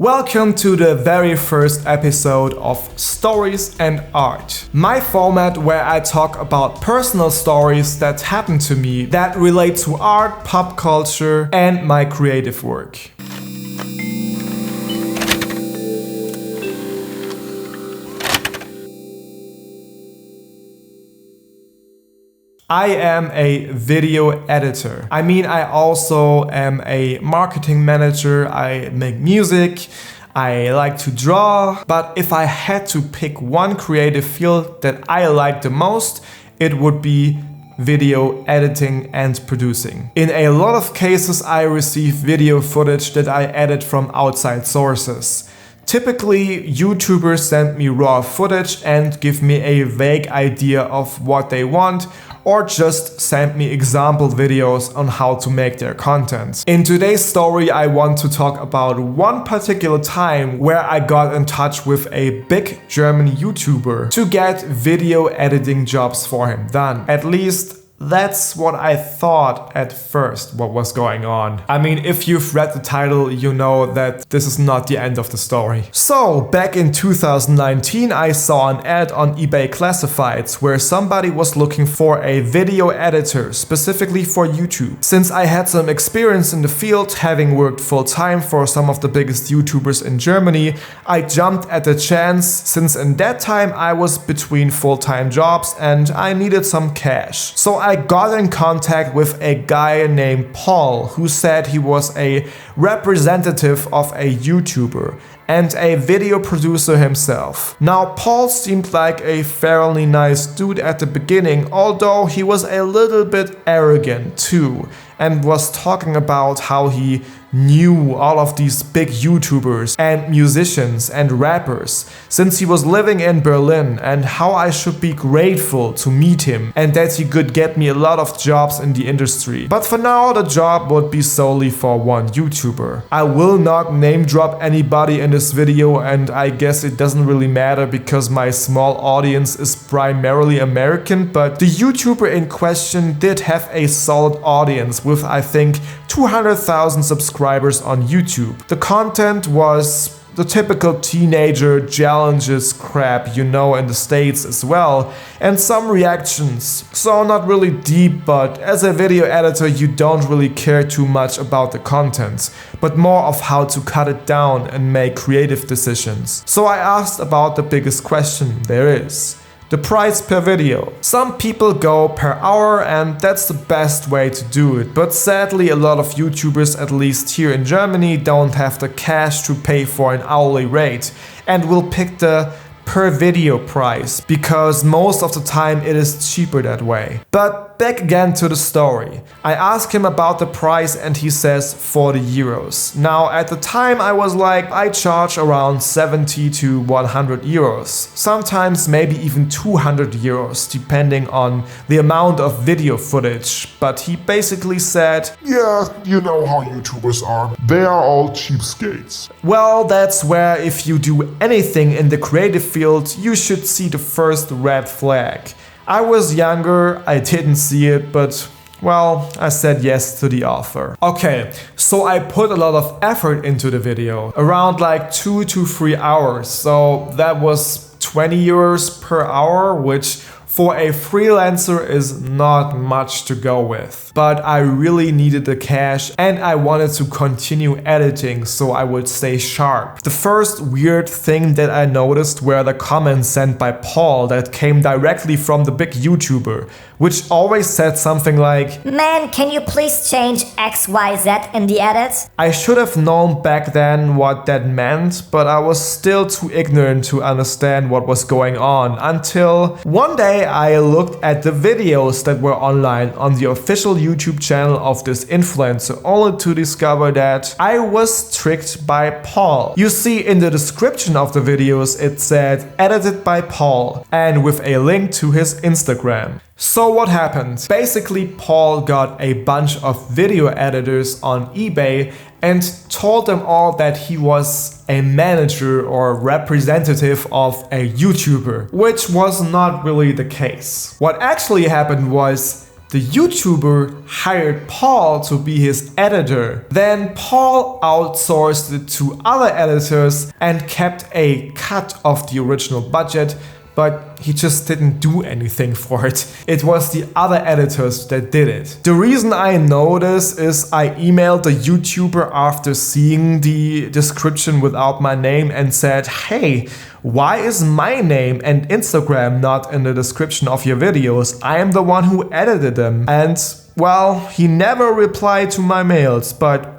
Welcome to the very first episode of Stories and Art, my format where I talk about personal stories that happen to me that relate to art, pop culture, and my creative work. I am a video editor. I also am a marketing manager. I make music. I like to draw. But if I had to pick one creative field that I like the most, it would be video editing and producing. In a lot of cases, I receive video footage that I edit from outside sources. Typically, YouTubers send me raw footage and give me a vague idea of what they want, or just send me example videos on how to make their content. In today's story, I want to talk about one particular time where I got in touch with a big German YouTuber to get video editing jobs for him done. At least that's what I thought at first what was going on. If you've read the title, you know that this is not the end of the story. So, back in 2019, I saw an ad on eBay Classifieds where somebody was looking for a video editor, specifically for YouTube. Since I had some experience in the field, having worked full-time for some of the biggest YouTubers in Germany, I jumped at the chance since in that time I was between full-time jobs and I needed some cash. So I got in contact with a guy named Paul who said he was a representative of a YouTuber and a video producer himself. Now, Paul seemed like a fairly nice dude at the beginning, although he was a little bit arrogant too, and was talking about how he knew all of these big YouTubers and musicians and rappers since he was living in Berlin, and how I should be grateful to meet him and that he could get me a lot of jobs in the industry. But for now, the job would be solely for one YouTuber. I will not name drop anybody in this video, and I guess it doesn't really matter because my small audience is primarily American, but the YouTuber in question did have a solid audience with, I think, 200,000 subscribers on YouTube. The content was the typical teenager challenges crap you know in the States as well, and some reactions. So not really deep, but as a video editor you don't really care too much about the content, but more of how to cut it down and make creative decisions. So I asked about the biggest question there is: the price per video. Some people go per hour, and that's the best way to do it, but sadly a lot of YouTubers, at least here in Germany, don't have the cash to pay for an hourly rate and will pick the per video price because most of the time it is cheaper that way. But back again to the story. I asked him about the price and he says 40 euros. Now at the time I was like, I charge around 70 to 100 euros. Sometimes maybe even 200 euros depending on the amount of video footage. But he basically said, yeah, you know how YouTubers are. They are all cheapskates. Well, that's where if you do anything in the creative field, you should see the first red flag. I was younger, I didn't see it, but well, I said yes to the offer. Okay, so I put a lot of effort into the video, around like 2 to 3 hours, so that was 20 euros per hour, which for a freelancer is not much to go with. But I really needed the cash and I wanted to continue editing so I would stay sharp. The first weird thing that I noticed were the comments sent by Paul that came directly from the big YouTuber, which always said something like, "Man, can you please change XYZ in the edit?" I should have known back then what that meant, but I was still too ignorant to understand what was going on until one day I looked at the videos that were online on the official YouTube channel of this influencer, only to discover that I was tricked by Paul. You see, in the description of the videos it said edited by Paul and with a link to his Instagram. So what happened? Basically, Paul got a bunch of video editors on eBay and told them all that he was a manager or representative of a YouTuber, which was not really the case. What actually happened was The YouTuber hired Paul to be his editor. Then Paul outsourced it to other editors and kept a cut of the original budget, but he just didn't do anything for it. It was the other editors that did it. The reason I know this is I emailed the YouTuber after seeing the description without my name and said, hey, why is my name and Instagram not in the description of your videos? I am the one who edited them. And well, he never replied to my mails, but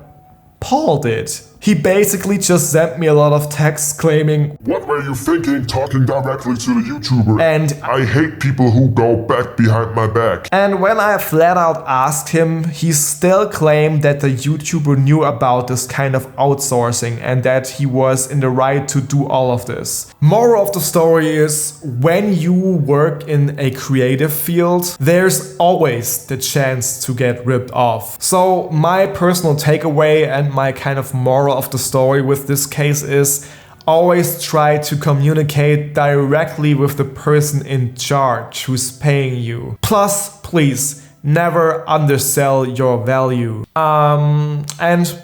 Paul did. He basically just sent me a lot of texts claiming, What were you thinking talking directly to the YouTuber? And I hate people who go back behind my back. And when I flat out asked him, he still claimed that the YouTuber knew about this kind of outsourcing and that he was in the right to do all of this. Moral of the story is, when you work in a creative field, there's always the chance to get ripped off. So my personal takeaway and my kind of moral of the story with this case is, always try to communicate directly with the person in charge who's paying you. Plus, please, never undersell your value. And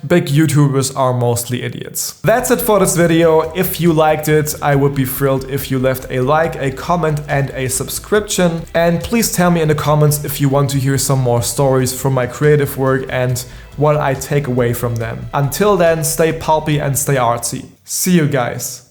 big YouTubers are mostly idiots. That's it for this video. If you liked it, I would be thrilled if you left a like, a comment and a subscription. And please tell me in the comments if you want to hear some more stories from my creative work and what I take away from them. Until then, stay pulpy and stay artsy. See you guys.